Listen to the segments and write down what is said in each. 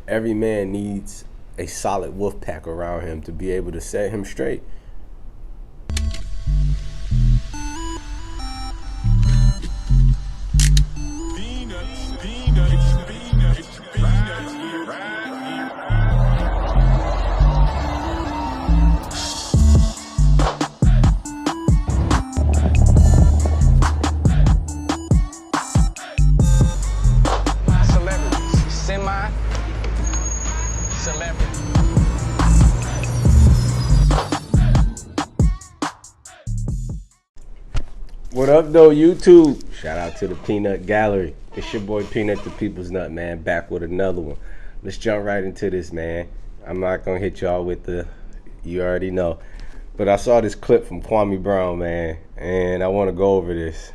Every man needs a solid wolf pack around him to be able to set him straight. Celebrities, semi-celebrities. What up, though, YouTube? Shout out to the Peanut Gallery. It's your boy Peanut the People's Nut, man, back with another one. Let's jump right into this, man. I'm not going to hit y'all with the, you already know. But I saw this clip from Kwame Brown, man, and I want to go over this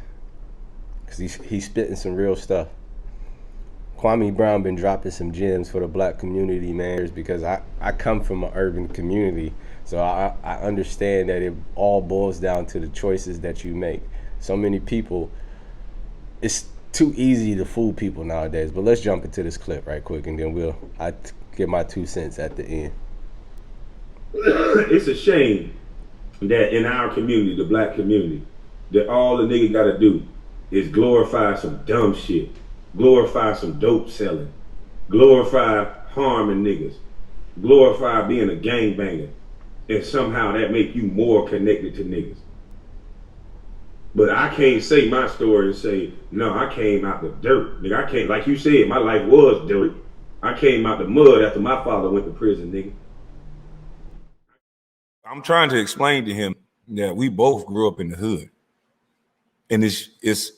because he's spitting some real stuff. Kwame Brown been dropping some gems for the black community, man, because I come from an urban community, so I understand that it all boils down to the choices that you make. So many people, it's too easy to fool people nowadays. But let's jump into this clip right quick, and then I give my 2 cents at the end. It's a shame that in our community, the black community, that all the nigga gotta do is glorify some dumb shit, glorify some dope selling, glorify harming niggas, glorify being a gangbanger, and somehow that make you more connected to niggas. But I can't say my story and say, no, I came out the dirt. Nigga, I can't, like you said, my life was dirt. I came out the mud after my father went to prison, nigga. I'm trying to explain to him that we both grew up in the hood. And it's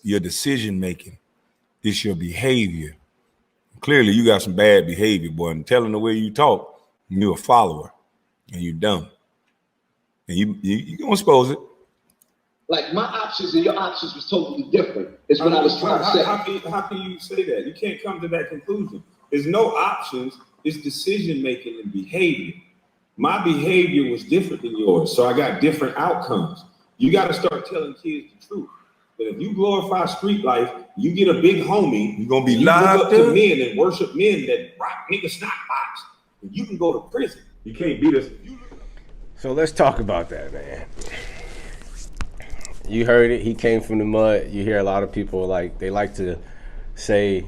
your decision making. It's your behavior. Clearly you got some bad behavior, boy. And telling the way you talk, you're a follower and you're dumb. And you gonna expose it. Like my options and your options was totally different. Is what I was trying to say. How can you say that? You can't come to that conclusion. There's no options. It's decision making and behavior. My behavior was different than yours, so I got different outcomes. You got to start telling kids the truth. But if you glorify street life, you get a big homie. You're gonna be locked up to men and worship men that rock nigga snot box. You can go to prison. You can't beat us. So let's talk about that, man. You heard it. He came from the mud. You hear a lot of people they like to say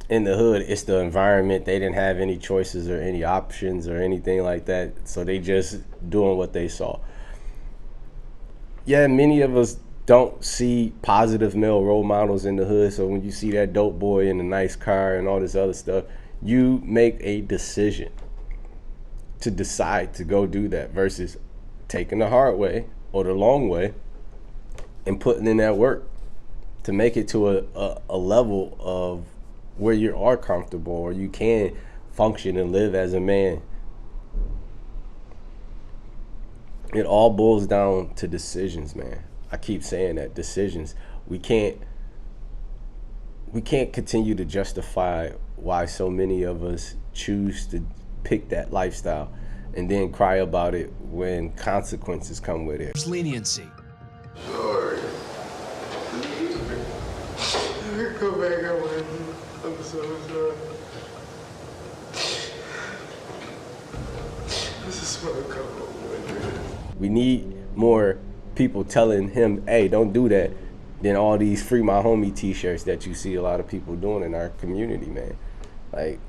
in the hood, it's the environment. They didn't have any choices or any options or anything like that. So they just doing what they saw. Yeah, many of us don't see positive male role models in the hood. So when you see that dope boy in a nice car and all this other stuff, you make a decision to decide to go do that versus taking the hard way or the long way and putting in that work to make it to a level of where you are comfortable or you can function and live as a man. It all boils down to decisions, man. I keep saying that, decisions. We can't continue to justify why so many of us choose to pick that lifestyle and then cry about it when consequences come with it. Leniency. Sorry. Come back up with me. I'm so sorry. I just want to come home with you. We need more people telling him, hey, don't do that, than all these Free My Homie t-shirts that you see a lot of people doing in our community, man. Like,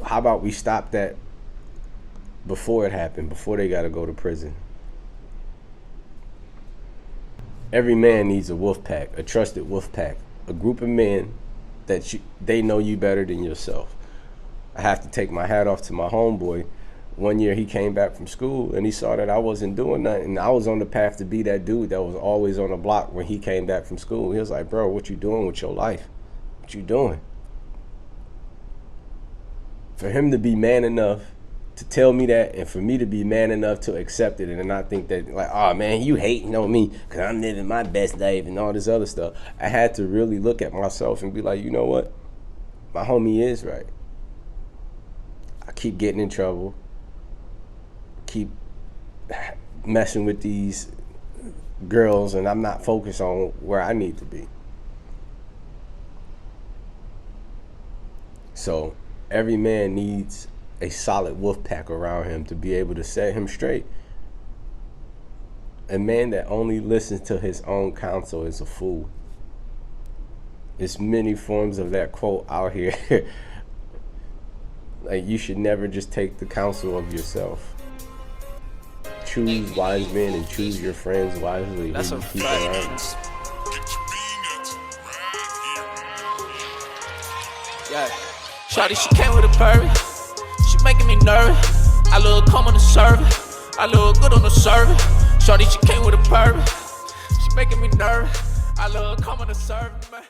how about we stop that before it happened, before they got to go to prison? Every man needs a wolf pack, a trusted wolf pack, a group of men that they know you better than yourself. I have to take my hat off to my homeboy. One year he came back from school and he saw that I wasn't doing nothing. I was on the path to be that dude that was always on the block when he came back from school. He was like, bro, what you doing with your life? What you doing? For him to be man enough to tell me that, and for me to be man enough to accept it and not think that, like, oh man, you hating on me because I'm living my best life and all this other stuff. I had to really look at myself and be like, you know what? My homie is right. I keep getting in trouble. Keep messing with these girls and I'm not focused on where I need to be. So every man needs a solid wolf pack around him to be able to set him straight. A man that only listens to his own counsel is a fool. There's many forms of that quote out here. Like, you should never just take the counsel of yourself. Choose wise men and choose your friends wisely. That's who a you keep fact. around. Yeah. Shawty, she came with a Burberry. She making me nervous. I look calm on the service. I look good on the service. Shawty, she came with a Burberry. She making me nervous. I look calm on the service, man.